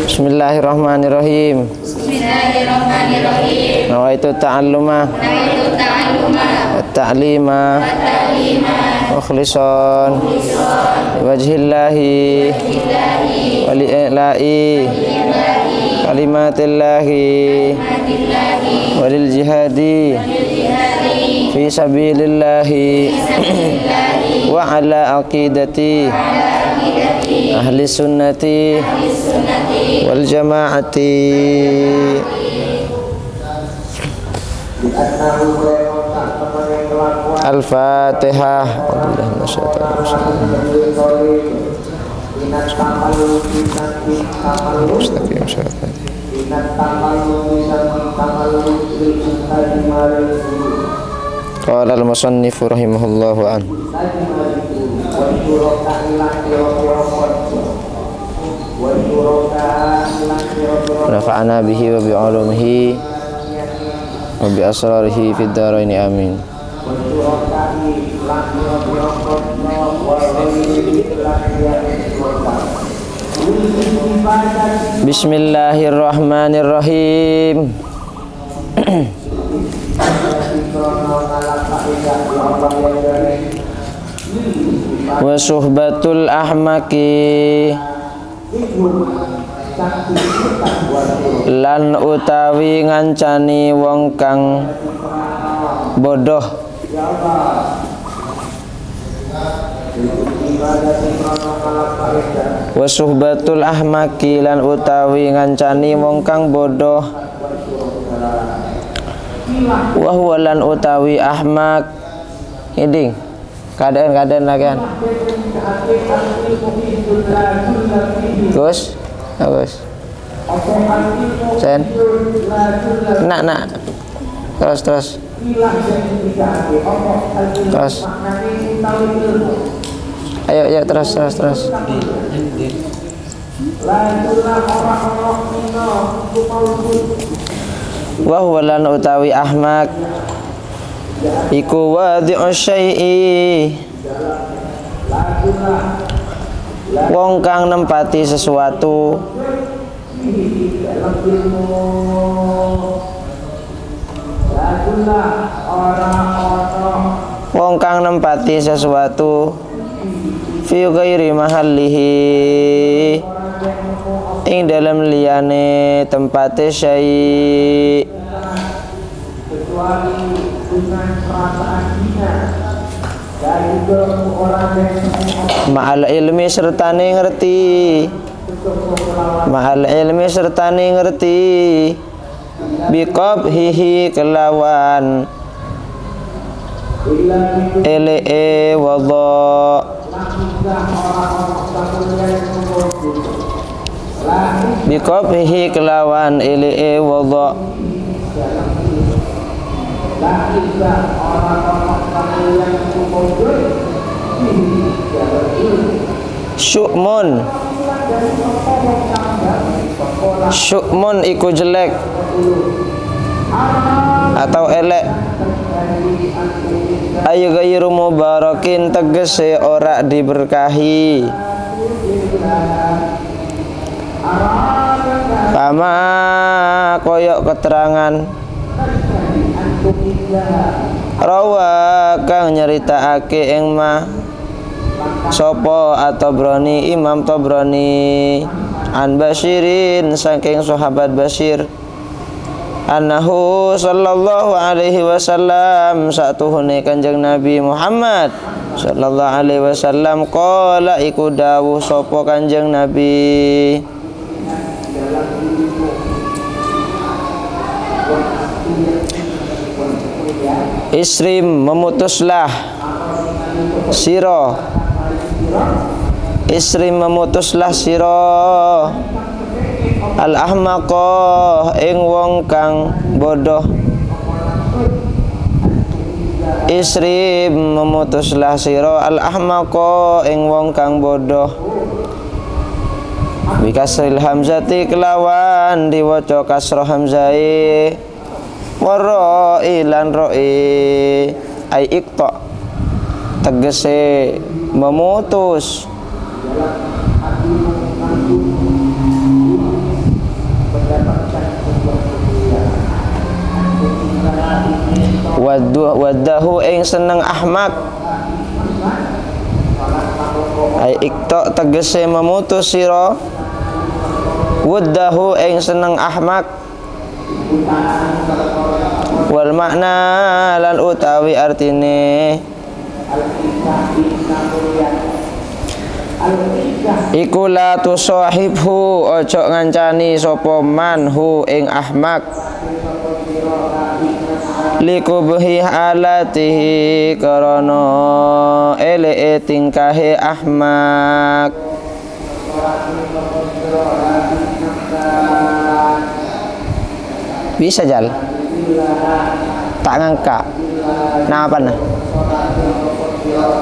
Bismillahirrahmanirrahim. Bismillahirrahmanirrahim. Nawaitu ta'alluma wa ta'lima mukhlishan wajhillahi wa li'ila'i kalimatillahi walil jihadi fi sabilillahi wa ala aqidati ahli sunnati wal jamaati. Al-Fatihah. Qala al-musannifu rahimahullahu an. Nafa'ana bihi wa bi 'ulumihi wa bi asrarihi fid dharain amin. Bismillahirrahmanirrahim. Wa suhbatul ahmaki lan utawi ngancani wong kang bodoh. Wa suhbatul ahmaki lan utawi ngancani wong kang bodoh. Wa huwa lan utawi ahmak hiding keadaan lagi kan. Gus Sen nak terus ayo terus wa huwa lan utawi ahmak iku wadi'u syai'i wong kang nempati sesuatu wong kang nempati sesuatu fi ghairi mahallihi ing dalam liyane tempate syai ma'al ilmi sertane ngerti biqabhihi kelawan ele wadha biqabhihi kelawan ele wadha syu'mun iku jelek atau elek. Ayu ghairu mubarakin tegese ora diberkahi. Kama koyok keterangan rawa kang nyeritakake ing mah sopo atau Tabrani Imam Tabrani an Basyirin saking sahabat Basyir annahu sallallahu alaihi wasallam satuhune Kanjeng Nabi Muhammad sallallahu alaihi wasallam qala iku dawuh sapa Kanjeng Nabi Isrim memutuslah siro Isrim memutuslah siro al-ahmaqa ing wong kang bodoh. Isrim memutuslah siro al-ahmaqa ing wong kang bodoh. Bikasril hamzati kelawan diwaca kasroh hamzai warra'i lan ra'i ai iqta tegese memutus wadahu ing seneng ahmak ai ikta tegese memutus sira wadahu ing seneng ahmak wal makna lan utawi artine iku la tusahibhu ojo ngancani sapa manhu ing ahmak likubhi alatihi karana ele tingkahe ahmak bisa jal tak ngangka nah apa nah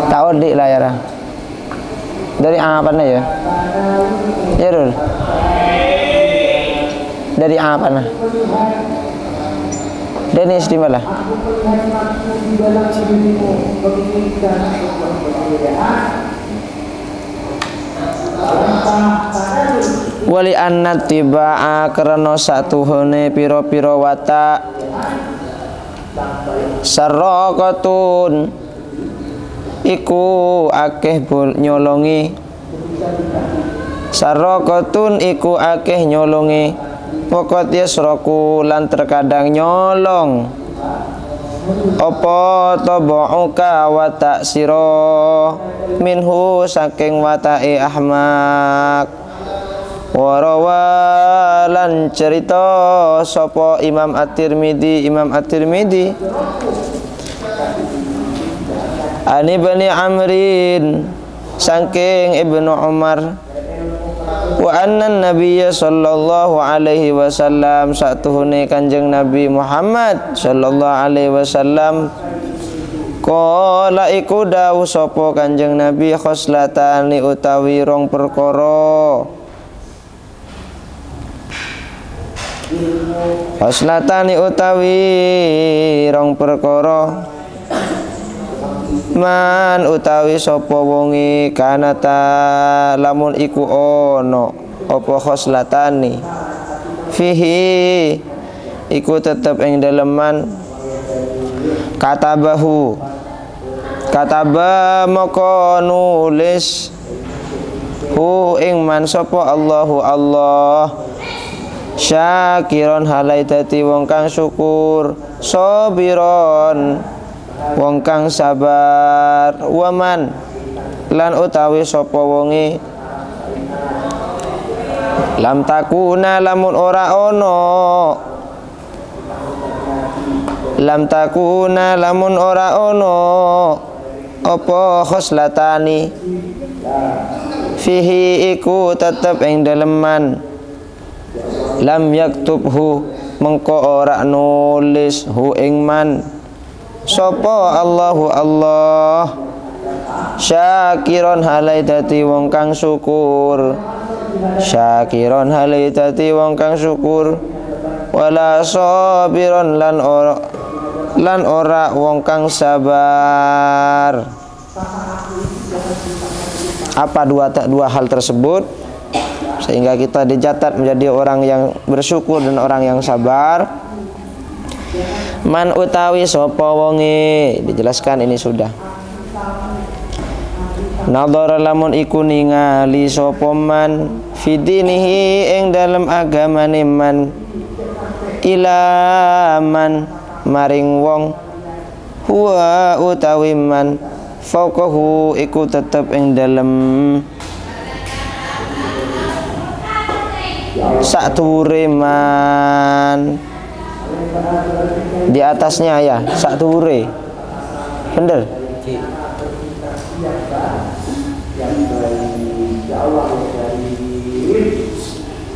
tak odik lah ya dari apa nah ya ya Rul dari apa nah Dennis di mana wali annat tibaa karena satuhune piro-piro wata sarraqatun iku akeh nyolongi sarraqatun iku akeh nyolongi pokot yasraku lan terkadang nyolong apa tabu'uka wa ta'sira minhu saking wata'i ahmak warawalan cerita sapa Imam At-Tirmidzi Ani Bani Amrin saking Ibnu Umar wa anna nabiyya sallallahu alaihi wasallam satuhune kanjeng Nabi Muhammad sallallahu alaihi wasallam qala iku dawuh sapa kanjeng Nabi khoslatani utawi rong perkara khoslatani utawi rong perkara man utawi sapa wonge kanata lamun iku ono apa khoslatani fihi iku tetep ing daleman kataba maka nulis hu ing man sapa Allahu Allah syakiron halai dadi wong kang syukur sabiron wong kang sabar waman lan utawi sapa wonge lam takuna lamun ora ono apa khoslatani fihi iku tetep ing daleman lam yaktubhu mengko ora nulis hu ing man sapa Allahu Allah syakiron halai dadi wong kang syukur wala sabiron lan ora wong kang sabar. Apa dua hal tersebut sehingga kita dicatat menjadi orang yang bersyukur dan orang yang sabar? Man utawi sapa wonge, dijelaskan ini sudah. Nadhara lamun iku ningali sapa man fidinihi ing dalem agamane man ilaman maring wong huwa utawi man fauqahu iku tetep ing dalem sakture man di atasnya ya sakture bener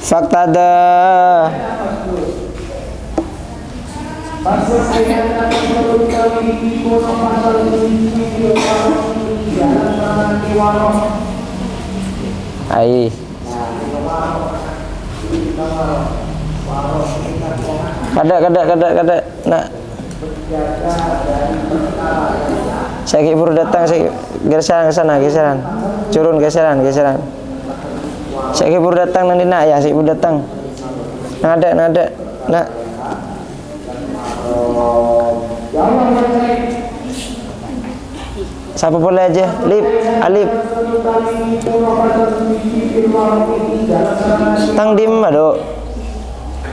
faktada ai kada nak saya baru datang, saya geseran ke sana, curun geseran. Saya baru datang nanti nak ya, saya baru datang. Nada nak. Siapa boleh aja? Alif. Tang dim ado.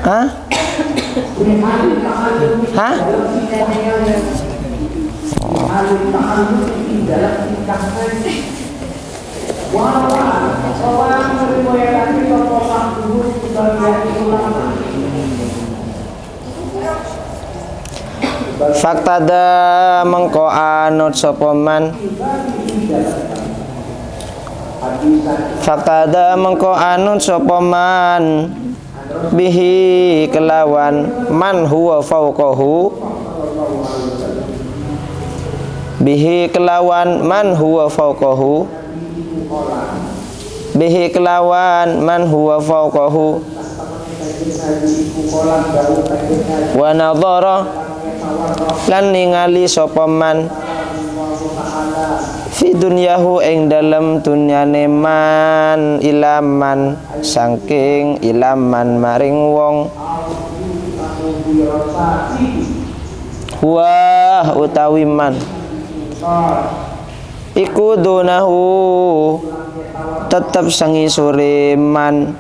Hah? Hah? Faktada mengko anut sapa man. Faktada mengko anut sapa man bihi kelawan man huwa fauqahu. Bihi kelawan man huwa fauqahu. Bihi kelawan man huwa fauqahu. Wa nadhara lan ningali sapa man fi dunyahu ing dalem dunyane man ilaman saking ilaman maring wong wah utawi man iku dunahu tetep sangisore man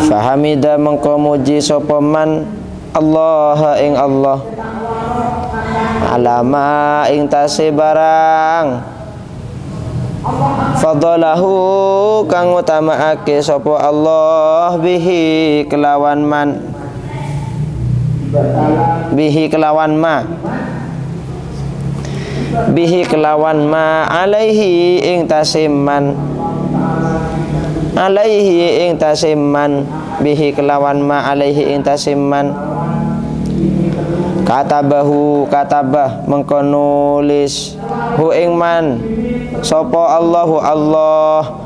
Fahamida mengko muji sapa man Allah ing Allah alama ing tase barang fadalahu kang utamaake sapa Allah bihi kelawan man bihi kelawan ma alaihi ing tasiman alaihi ing tasiman bihi kelawan ma alaihi ing tasiman katabah mengko nulis hu ing man sapa Allahu Allah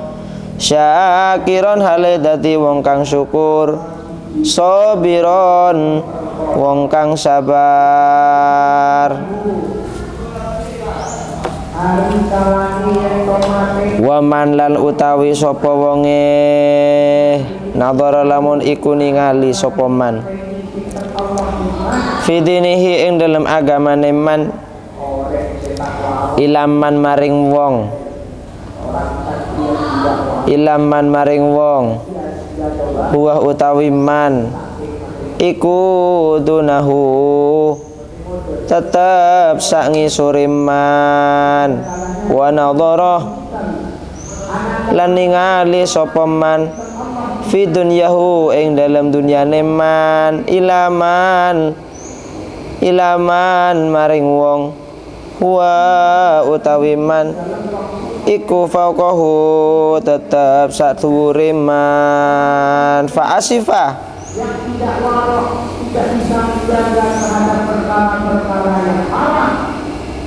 syakiron hale dadi wong kang syukur sabiron wong kang sabar waman lan utawi sapa wonge nadhara lamun iku ningali sapa man fidinihi ing dalam agamane man ilaman maring wong huwa utawi man iku dunahu tetap sangisore man wa nadhara lan ningali sapa man fi dunyahu ing dalam dunyane man ilaman maring wong wa utawi man iku fauqahu tetap sathure man fa asifa yang tidak warok, tidak bisa menjaga terhadap perkara-perkara yang haram,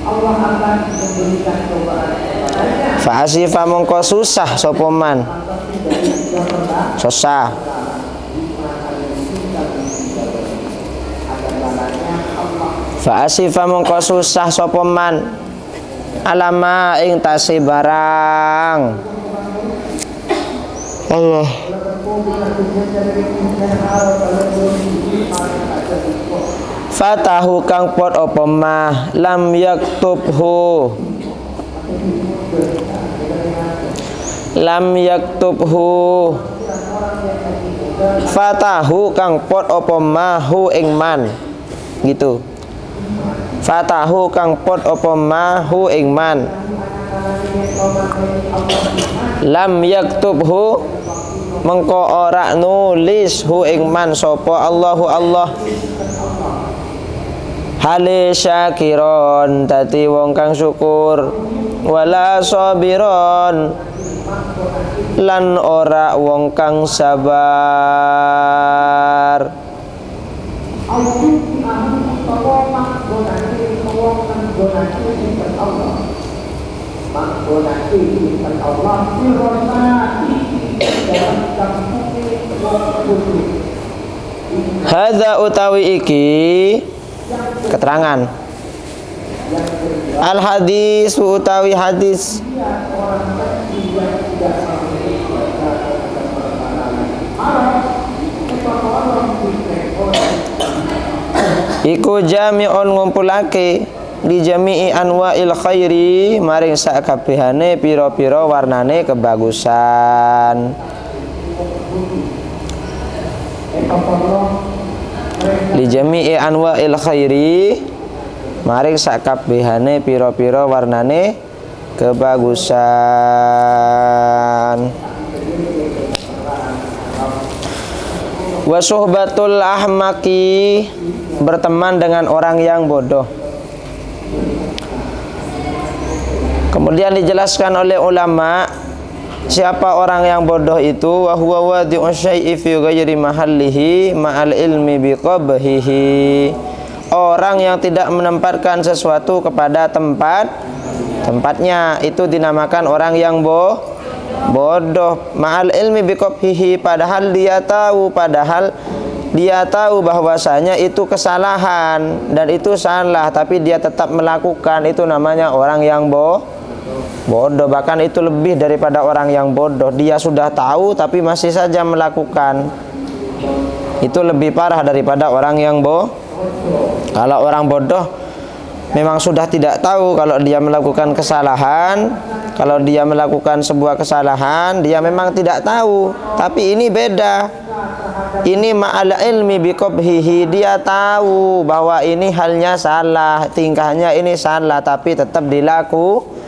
Allah akan memberikan cobaan kepadanya. Fa'asifa mongko susah sapa man. Susah. Fa'asifa mongko susah sapa man. Alama ing tase barang. Allah. Fatahu kang pot apa mah lam yaktubhu fatahu kang pot apa mahu ing man gitu. Fatahu kang pot apa mahu ing man lam yaktubhu mengko ora nulis hu ing man sapa Allahu Allah hale syakiron dadi wong kang syukur wala sabiron lan ora wong kang sabar hadza utawi iki keterangan al hadis utawi hadis iku jami'un ngumpulake li jami'i anwa'il khairi maring sakabehane pira-pira warnane kebagusan. Li jami'i anwa'il khairi maring sakabehane pira-pira warnane kebagusan. Wa suhbatul ahmaki, berteman dengan orang yang bodoh. Kemudian dijelaskan oleh ulama siapa orang yang bodoh itu, wa huwa wadi'u syai'i fi ghairi mahallihi ma'al ilmi biqabhihi, orang yang tidak menempatkan sesuatu kepada tempatnya, itu dinamakan orang yang bodoh. Ma'al ilmi biqabhihi, padahal dia tahu bahwasanya itu kesalahan dan itu salah, tapi dia tetap melakukan, itu namanya orang yang bodoh. Bahkan itu lebih daripada orang yang bodoh. Dia sudah tahu tapi masih saja melakukan, itu lebih parah daripada orang yang bodoh. Kalau orang bodoh memang sudah tidak tahu kalau dia melakukan kesalahan, kalau dia melakukan sebuah kesalahan dia memang tidak tahu. Tapi ini beda, ini ma'al ilmi biqabhihi, dia tahu bahwa ini halnya salah, tingkahnya ini salah, tapi tetap dilaku.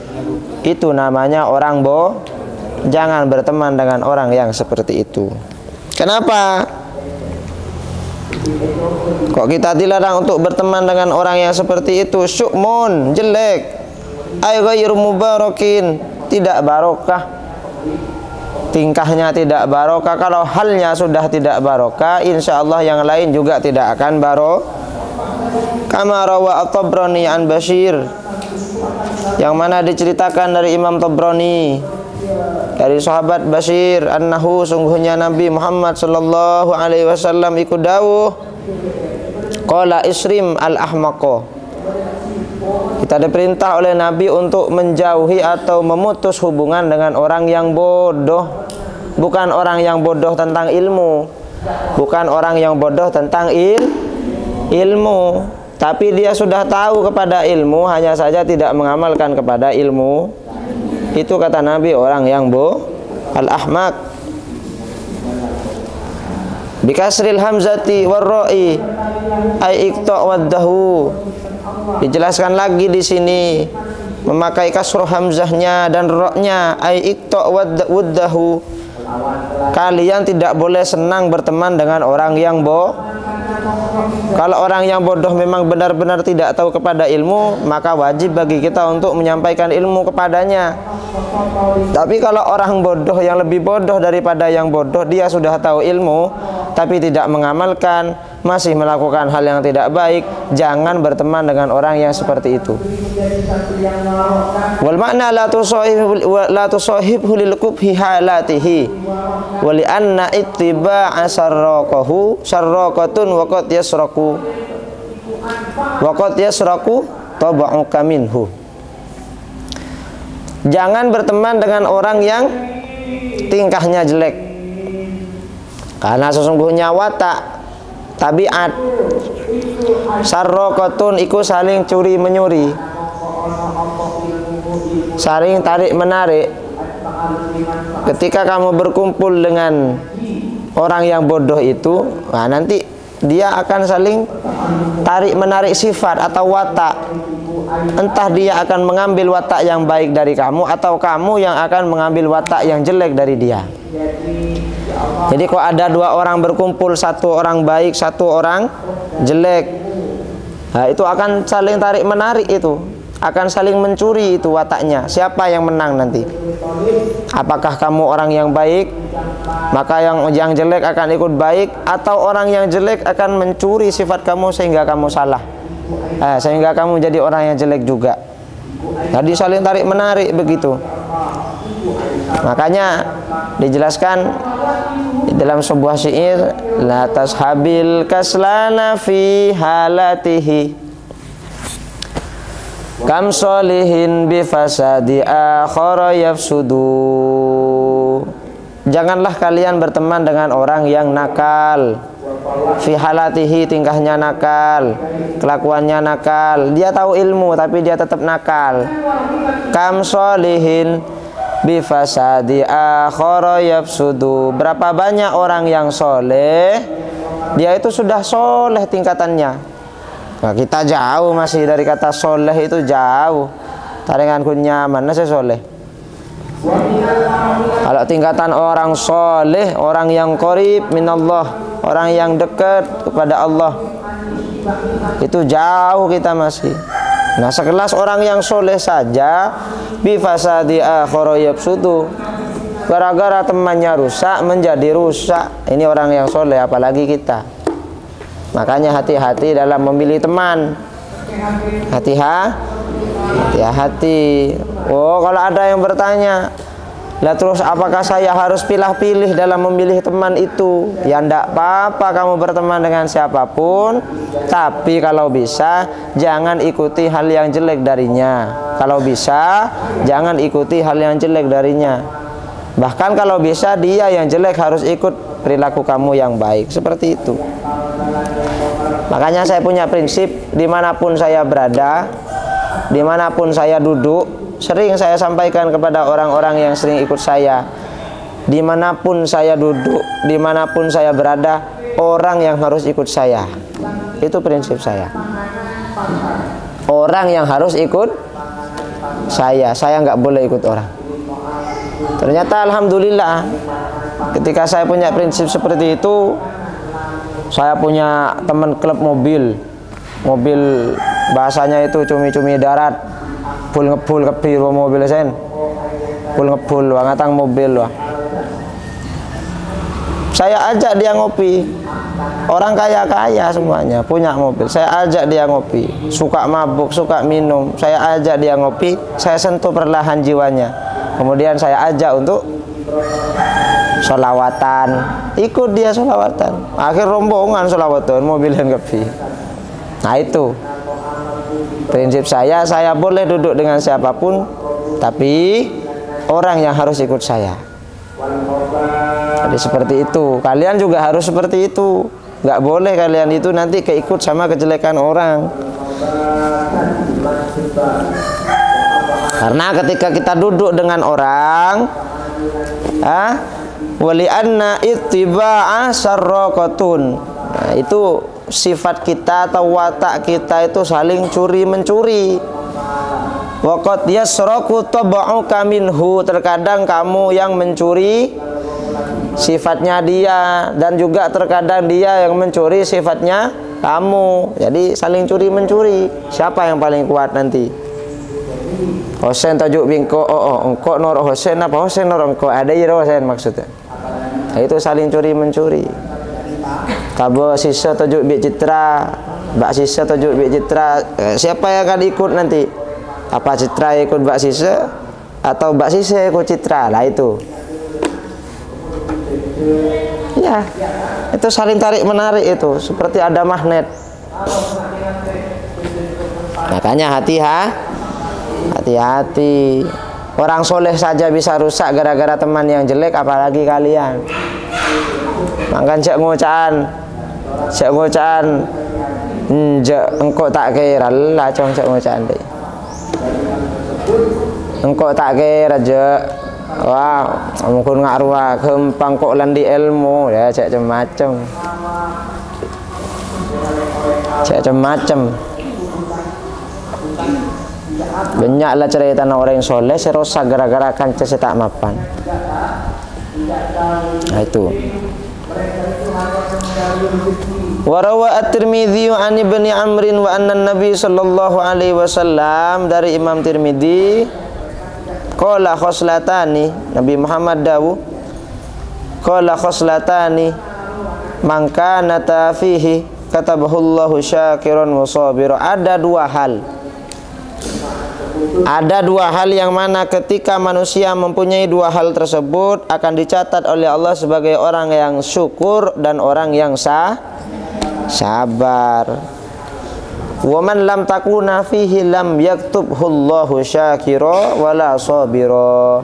Itu namanya orang bodoh. Jangan berteman dengan orang yang seperti itu. Kenapa? Kok kita dilarang untuk berteman dengan orang yang seperti itu? Syukmun, jelek. Ay ghairu mubarakin, tidak barokah. Tingkahnya tidak barokah. Kalau halnya sudah tidak barokah, insya Allah yang lain juga tidak akan barokah. Kama rawa at-Tabrani an Bashir, yang mana diceritakan dari Imam Tabrani dari sahabat Bashir, annahu, sungguhnya Nabi Muhammad sallallahu alaihi wasallam iku dawuh, qala isrim al-ahmaqa, kita diperintah oleh Nabi untuk menjauhi atau memutus hubungan dengan orang yang bodoh. Bukan orang yang bodoh tentang ilmu, bukan orang yang bodoh tentang ilmu, tapi dia sudah tahu kepada ilmu, hanya saja tidak mengamalkan kepada ilmu. Itu kata Nabi orang yang al-ahmaq. Bikasril hamzati warra'i ay iqta' waddahu. Dijelaskan lagi di sini memakai kasroh hamzahnya dan ra-nya, ay iqta' waddahu. Kalian tidak boleh senang berteman dengan orang yang Kalau orang yang bodoh memang benar-benar tidak tahu kepada ilmu, maka wajib bagi kita untuk menyampaikan ilmu kepadanya. Tapi kalau orang bodoh yang lebih bodoh daripada yang bodoh, dia sudah tahu ilmu tapi tidak mengamalkan, masih melakukan hal yang tidak baik, jangan berteman dengan orang yang seperti itu. Wal makna la tusahibhu lil qubhi halatihi wa li anna ittiba'a syarraqatun wa qad yasraku tab'uka minhu. Jangan berteman dengan orang yang tingkahnya jelek, karena sesungguhnya watak, tabiat, syarraqatun iku saling curi menyuri, saling tarik menarik. Ketika kamu berkumpul dengan orang yang bodoh itu, nah nanti dia akan saling tarik menarik sifat atau watak. Entah dia akan mengambil watak yang baik dari kamu, atau kamu yang akan mengambil watak yang jelek dari dia. Jadi kalau ada dua orang berkumpul, satu orang baik, satu orang jelek, nah itu akan saling tarik menarik, itu akan saling mencuri itu wataknya. Siapa yang menang nanti? Apakah kamu orang yang baik, maka yang jelek akan ikut baik, atau orang yang jelek akan mencuri sifat kamu sehingga kamu salah, sehingga kamu jadi orang yang jelek juga. Jadi saling tarik menarik begitu. Makanya dijelaskan di dalam sebuah syair, la tashabil kaslana fi halatihi kam solihin bi fasadi akhara yafsudu. Janganlah kalian berteman dengan orang yang nakal. Fi halatihi, tingkahnya nakal, kelakuannya nakal. Dia tahu ilmu tapi dia tetap nakal. Kam solihin bi fasadi akhara yafsudu. Berapa banyak orang yang soleh, dia itu sudah soleh tingkatannya. Nah, kita jauh masih dari kata soleh itu jauh. Taringan kunya mana saya soleh. Kalau tingkatan orang soleh, orang yang qarib minallah, orang yang dekat kepada Allah, itu jauh kita masih. Nah, sekelas orang yang soleh saja bi fasadi akhara yafsudu, gara-gara temannya rusak menjadi rusak. Ini orang yang soleh, apalagi kita. Makanya hati-hati dalam memilih teman. Hati-hati. Oh, kalau ada yang bertanya, lah terus apakah saya harus pilih-pilih dalam memilih teman itu? Ya ndak apa-apa kamu berteman dengan siapapun, tapi kalau bisa jangan ikuti hal yang jelek darinya. Kalau bisa jangan ikuti hal yang jelek darinya. Bahkan kalau bisa dia yang jelek harus ikut perilaku kamu yang baik. Seperti itu. Makanya saya punya prinsip, dimanapun saya berada, dimanapun saya duduk, sering saya sampaikan kepada orang-orang yang sering ikut saya, dimanapun saya duduk, dimanapun saya berada, orang yang harus ikut saya. Itu prinsip saya. Orang yang harus ikut saya nggak boleh ikut orang. Ternyata alhamdulillah, ketika saya punya prinsip seperti itu, saya punya teman klub mobil bahasanya itu cumi-cumi darat, full ngebul kepir mobil sen, full ngebul ngatang mobil wah. Saya ajak dia ngopi, orang kaya semuanya punya mobil, saya ajak dia ngopi, suka mabuk, suka minum, saya ajak dia ngopi, saya sentuh perlahan jiwanya, kemudian saya ajak untuk sholawatan, ikut dia sholawatan, akhir rombongan sholawatan mobil yang kepi. Nah itu prinsip saya boleh duduk dengan siapapun, tapi orang yang harus ikut saya. Jadi seperti itu, kalian juga harus seperti itu. Nggak boleh kalian itu nanti keikut sama kejelekan orang. Karena ketika kita duduk dengan orang, wali anna ittiba'a syarraqatun. Nah, itu sifat kita atau watak kita itu saling curi-mencuri. Waqad yasraqu tab'uka minhu, terkadang kamu yang mencuri sifatnya dia, dan juga terkadang dia yang mencuri sifatnya kamu. Jadi saling curi-mencuri. Siapa yang paling kuat nanti? Hosen tajuk bingko, engkau nor Hosen apa Hosen nor engkau, ada ya Hosen maksudnya. Nah, itu saling curi-mencuri. Kabo sisa tajuk bi citra, bak sisa tajuk bi citra, siapa yang akan ikut nanti? Apa citra ikut bak sisa atau bak sisa ikut citra? Lah itu. Ya, itu saling tarik menarik itu, seperti ada magnet. Makanya hati-hati. Orang soleh saja bisa rusak gara-gara teman yang jelek, apalagi kalian. Makan cek ngocan, engkau tak kira lah cong cek ngocan deh. Engkau tak kira je, wah, mungkin ngaruh kempang kok landi ilmu ya cek macam. Banyaklah cerita orang yang soleh serosak gara-gara kanca tak mapan. Nah itu. Warawa at-Tirmidzi an Ibni Amrin wa anna Nabi sallallahu alaihi wasallam, dari Imam Tirmidzi, qala khoslatani, Nabi Muhammad dawu, qala khoslatani man kana fihi katabahullahu syakiran wa sabira. Ada dua hal yang mana ketika manusia mempunyai dua hal tersebut akan dicatat oleh Allah sebagai orang yang syukur dan orang yang sabar. Wa man lam takuna fihi lam yaktubhullahu syakira wala sabira.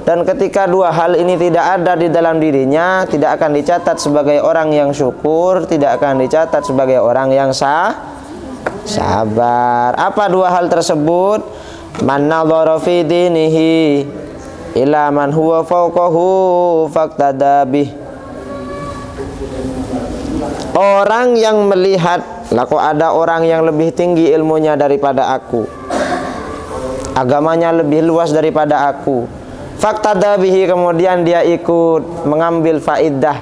Dan ketika dua hal ini tidak ada di dalam dirinya, tidak akan dicatat sebagai orang yang syukur, tidak akan dicatat sebagai orang yang sabar. Apa dua hal tersebut? Man nadhara fi dinihi ila man huwa fawqahu faqtada bih. Orang yang melihat, laku ada orang yang lebih tinggi ilmunya daripada aku, agamanya lebih luas daripada aku, faqtada bihi, kemudian dia ikut mengambil faidah,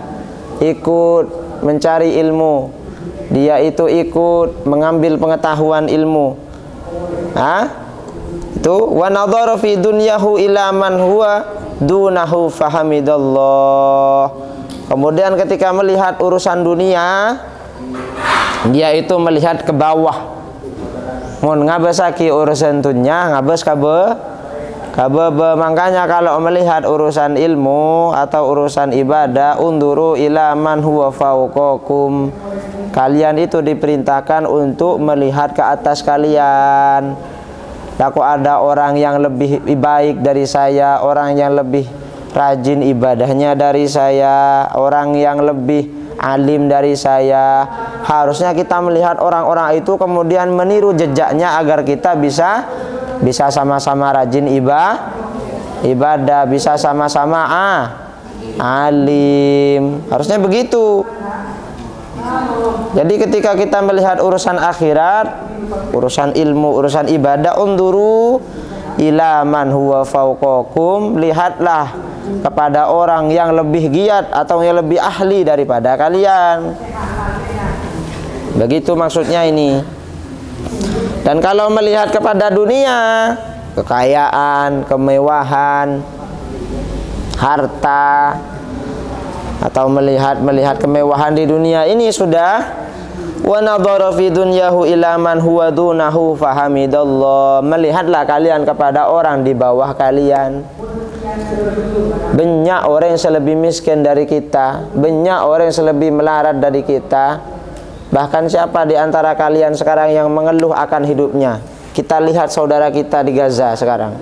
ikut mencari ilmu, dia itu ikut mengambil pengetahuan ilmu. Itu wa nadhara fi dunyahu ila man huwa dunahu fahamidallah. Kemudian ketika melihat urusan dunia, dia itu melihat ke bawah. Mun ngabesaki urusan dunia, ngabes kabe. Makanya kalau melihat urusan ilmu atau urusan ibadah, unduru ila man huwa fawqakum. Kalian itu diperintahkan untuk melihat ke atas kalian. Laku ada orang yang lebih baik dari saya, orang yang lebih rajin ibadahnya dari saya, orang yang lebih alim dari saya. Harusnya kita melihat orang-orang itu kemudian meniru jejaknya agar kita bisa sama-sama rajin ibadah, bisa sama-sama alim. Harusnya begitu. Jadi ketika kita melihat urusan akhirat, urusan ilmu, urusan ibadah, unduru ila man huwa fawqakum, lihatlah kepada orang yang lebih giat atau yang lebih ahli daripada kalian. Begitu maksudnya ini. Dan kalau melihat kepada dunia, kekayaan, kemewahan, harta, atau melihat kemewahan di dunia ini sudah, wa nadhara fi dunyahu ila man huwa dunahu fahamidallah, melihatlah kalian kepada orang di bawah kalian. Banyak orang yang lebih miskin dari kita, banyak orang yang lebih melarat dari kita. Bahkan siapa di antara kalian sekarang yang mengeluh akan hidupnya? Kita lihat saudara kita di Gaza sekarang,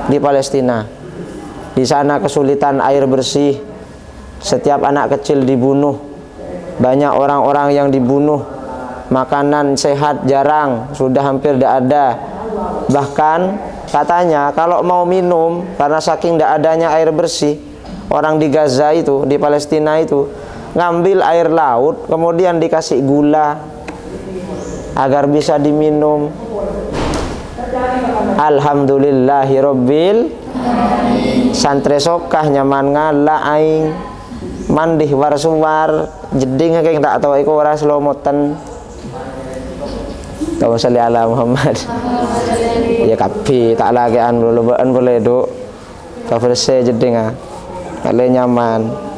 di Palestina. Di sana kesulitan air bersih, setiap anak kecil dibunuh, banyak orang-orang yang dibunuh, makanan sehat jarang, sudah hampir tidak ada. Bahkan katanya kalau mau minum, karena saking tidak adanya air bersih, orang di Gaza itu, di Palestina itu, ngambil air laut, kemudian dikasih gula agar bisa diminum. Alhamdulillahirabbil santre sokah nyaman ngala aing mandih warsuwar jeding kayak tak tahu iku ora slomoten. Tahu salli ala Muhammad. Ya kapi tak lagi anu lobaan boleh duk. Cover se jeding ale nyaman.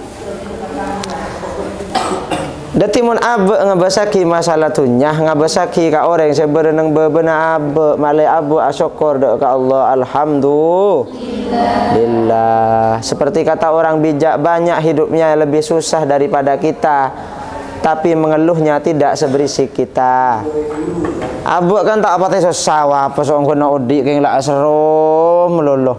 Dati mun abe ngabasaki masalah tunyah, ngabasaki ka orang seberenang bebena abe malai abu asyukur ka Allah, alhamdulillah. Seperti kata orang bijak, banyak hidupnya lebih susah daripada kita, tapi mengeluhnya tidak seberisik kita. Abu kan tak apa teh susah apa soong kena udik keng la asro melolo.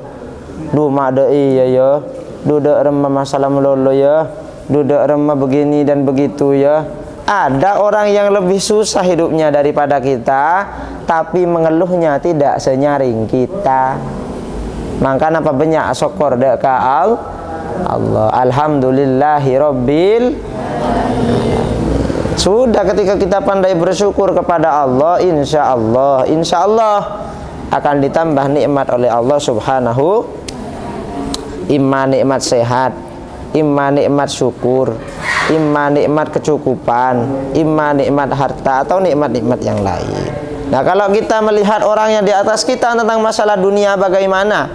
Du mak de iya ya. Du de remah masalah melolo ya. Duduk remah begini dan begitu ya. Ada orang yang lebih susah hidupnya daripada kita, tapi mengeluhnya tidak senyaring kita. Maka apa banyak syukur dek Allah. Alhamdulillahirabbil. Sudah ketika kita pandai bersyukur kepada Allah, insya Allah akan ditambah nikmat oleh Allah Subhanahu. Imma nikmat sehat, imma nikmat syukur, imma nikmat kecukupan, imma nikmat harta, atau nikmat-nikmat yang lain. Nah, kalau kita melihat orang yang di atas kita tentang masalah dunia bagaimana?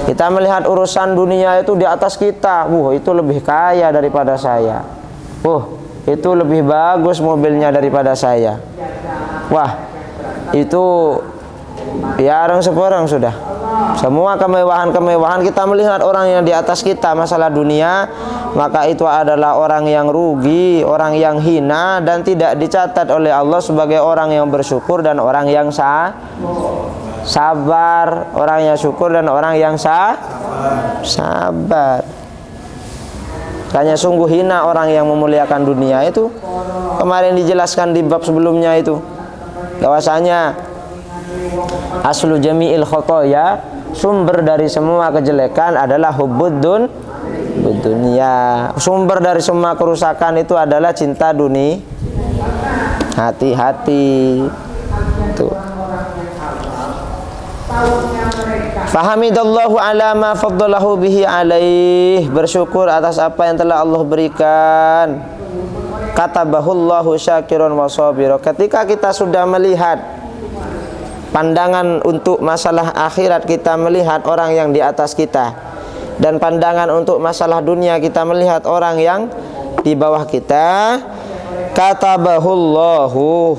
Kita melihat urusan dunia itu di atas kita, itu lebih kaya daripada saya. Itu lebih bagus mobilnya daripada saya. Wah, itu ya orang seporang sudah. Semua kemewahan-kemewahan kita melihat orang yang di atas kita masalah dunia, maka itu adalah orang yang rugi, orang yang hina, dan tidak dicatat oleh Allah sebagai orang yang bersyukur dan orang yang sabar, orang yang syukur dan orang yang sabar. Makanya sungguh hina orang yang memuliakan dunia itu. Kemarin dijelaskan di bab sebelumnya itu, bahwasanya aslu jami'il khotoya, sumber dari semua kejelekan adalah hubbud dunia. Sumber dari semua kerusakan itu adalah cinta dunia. Hati-hati tuh. Fahamidallahu ala ma faddalahu bihi alaih, bersyukur atas apa yang telah Allah berikan. Katabahullahu syakiron wa sabira. Ketika kita sudah melihat pandangan untuk masalah akhirat, kita melihat orang yang di atas kita, dan pandangan untuk masalah dunia kita melihat orang yang di bawah kita. Katabahullahu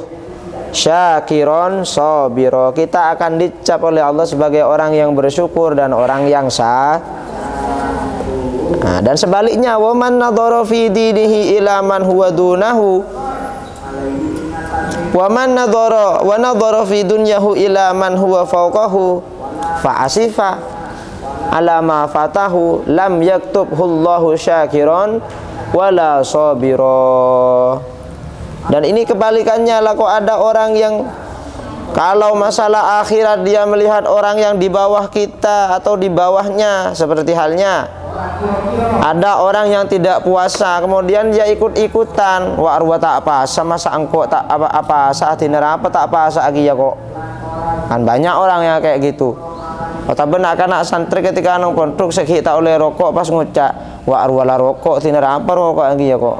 syakiron sabira. Kita akan dicap oleh Allah sebagai orang yang bersyukur dan orang yang dan sebaliknya, wa man nadhara fi dinihi ila man huwa dunahu, wa man nadhara fi dunyahu ila man huwa fawqahu fa asifa ala ma fatahu lam yaktubhullahu syakiron wala sabira. Dan ini kebalikannya lah, kok ada orang yang kalau masalah akhirat dia melihat orang yang di bawah kita atau di bawahnya, seperti halnya ada orang yang tidak puasa kemudian dia ikut-ikutan, wa arwa tak apa sama sangko tak apa saat ini apa tak apa lagi ya kok. Kan banyak orang yang kayak gitu. Tapi anak santri ketika nang pondok sekhi tak oleh rokok pas ngucap wa arwa la rokok tina apa rokok lagi ya kok.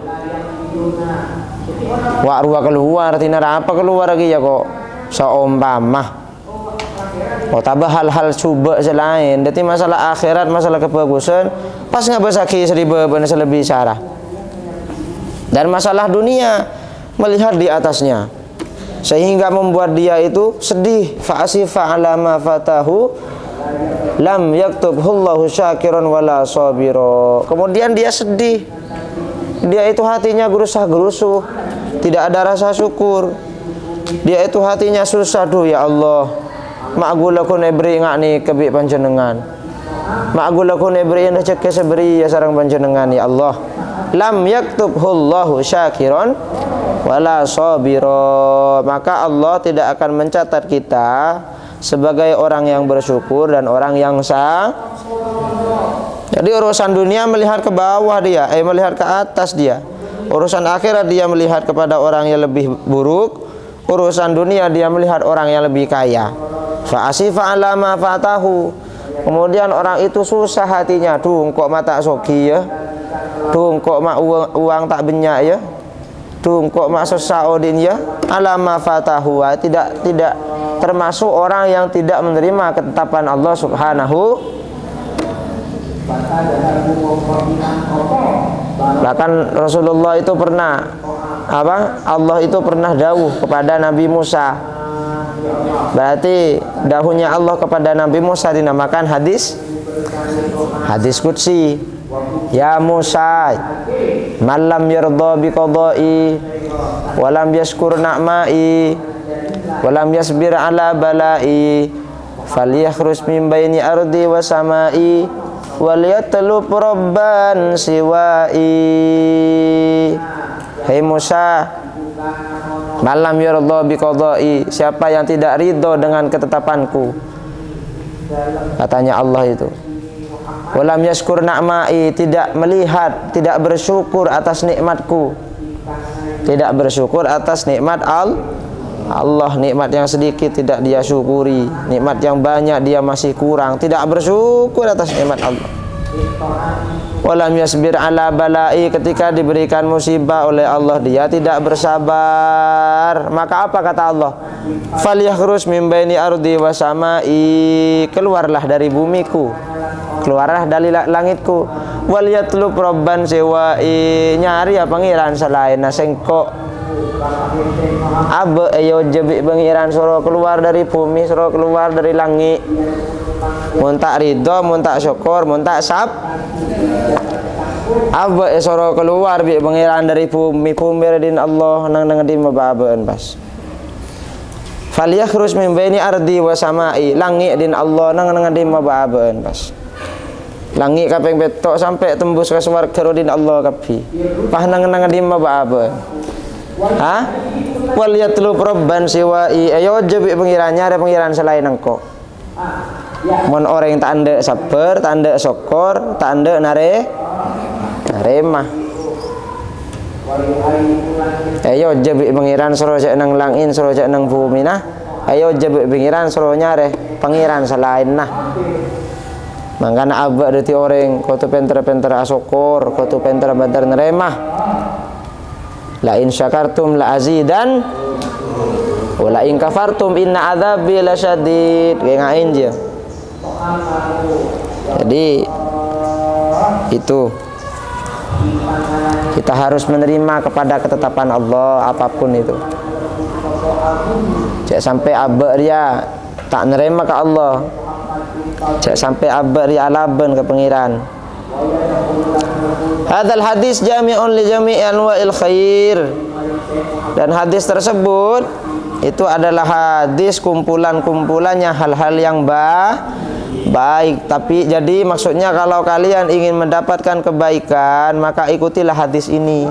Wa arwa keluar tina apa keluar lagi ya kok. Seumpama tambah hal-hal coba selain. Jadi masalah akhirat, masalah kebagusan pas nggak bersaki seribu benar lebih syarah. Dan masalah dunia melihat di atasnya sehingga membuat dia itu sedih. Fa asifa ala ma fatahu lam yaktubhullahu syakiran wala sabira. Kemudian dia sedih. Dia itu hatinya gerusah-gerusuh, tidak ada rasa syukur. Dia itu hatinya susah, duh ya Allah, ma'gulakun ebri ngakni kebi panjenengan, ma'gulakun ebri rezeki seberi ya sarang panjenengan ya Allah. Lam yaktubhullahu syakiran wala sabira. Maka Allah tidak akan mencatat kita sebagai orang yang bersyukur dan orang yang Jadi urusan dunia melihat ke bawah dia, melihat ke atas dia. Urusan akhirat dia melihat kepada orang yang lebih buruk. Urusan dunia dia melihat orang yang lebih kaya. Fa asifa ala ma fatahu. Kemudian orang itu susah hatinya, duh kok mata soki ya, duh kok mak uang tak banyak ya, duh kok mak sesaodin ya. Ala ma fatahu, tidak termasuk orang yang tidak menerima ketetapan Allah Subhanahu. Bahkan Rasulullah itu pernah Allah itu pernah dawuh kepada Nabi Musa. Berarti dawuhnya Allah kepada Nabi Musa dinamakan hadis qudsi. Ya Musa, man lam yarda bi qada'i wa lam yashkur na'ma'i wa lam yasbir ala bala'i falyakhruj min baini ardi wa sama'i waliyatlub rabban siwai. Hei Musa, malam yarda biqadai, siapa yang tidak ridho dengan ketetapanku, katanya Allah itu. Walam yashkur na'mai, tidak melihat, tidak bersyukur atas nikmatku, tidak bersyukur atas nikmat Allah. Nikmat yang sedikit tidak dia syukuri, nikmat yang banyak dia masih kurang, tidak bersyukur atas nikmat Allah. Walam yasbir ala balai, ketika diberikan musibah oleh Allah dia tidak bersabar. Maka apa kata Allah? Falyakhrus min baini ardi wa samai, keluarlah dari bumiku, keluarlah dari langitku. Waliyatlub rabban siwai, nyari ya pangeran selain nasengko. Abe ayo jebi pangeran suruh keluar dari bumi, suruh keluar dari langit. Muntak ridho, muntak syukur, muntak Abe suruh keluar bi pangeran dari bumi, bumi radin Allah nang di mababaan pas. Falyakhruj min baini ardi wa samai. Langit din Allah nang di mabaaben pas. Langit kaping betok sampai tembus ke swarga din Allah kapi. Pah nang di mabaaben. Ha? Wal yatlu rabban siwai. Ayo jebi pengiranya ada pengiran selain engkau. Mon orang yang tak anda sabar, tak anda syukur, tak anda naremah. Ayo jebi pengiran suruh jak nang langin, suruh jak nang bumi nah. Ayo jebi pengiran suruh nyare pengiran selain nah. Mangkana abak dari orang kau tu penter-penter asyukur, kau tu penter-penter neremah. La in syakartum la azidan wa la in kafartum inna adzabi lasyadid. Kayak ngain je. Jadi itu kita harus menerima kepada ketetapan Allah apapun itu. Jangan sampai abak dia tak nerima ke Allah. Jangan sampai abak dia alaban ke pengiran. Hadzal hadis jami'un li jami'i anwa'il khair. Dan hadis tersebut itu adalah hadis kumpulan-kumpulannya hal-hal yang baik. Tapi jadi maksudnya kalau kalian ingin mendapatkan kebaikan, maka ikutilah hadis ini.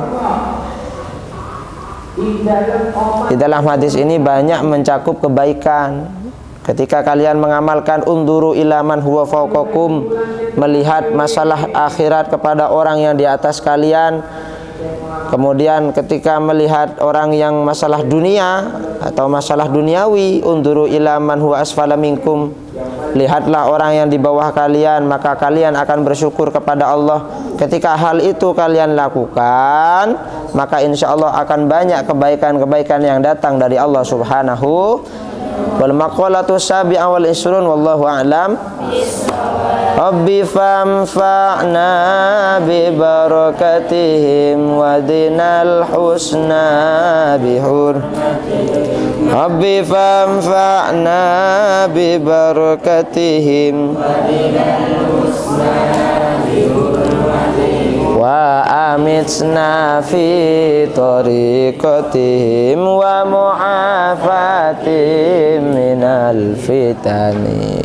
Di dalam hadis ini banyak mencakup kebaikan. Ketika kalian mengamalkan unduru ilaman huwa fawqakum, melihat masalah akhirat kepada orang yang di atas kalian. Kemudian ketika melihat orang yang masalah dunia atau masalah duniawi, unduru ilaman huwa asfala minkum, lihatlah orang yang di bawah kalian, maka kalian akan bersyukur kepada Allah. Ketika hal itu kalian lakukan, maka insya Allah akan banyak kebaikan-kebaikan yang datang dari Allah Subhanahu. Wal maqalatu sabi'a wal isrun wallahu a'lam. Rabbi famfa'na bi barakatihim wa dinal husna bihur. Rabbi famfa'na bi barakatihim wa amitsna fi tariqatihim wa mu'afatim minal fitani.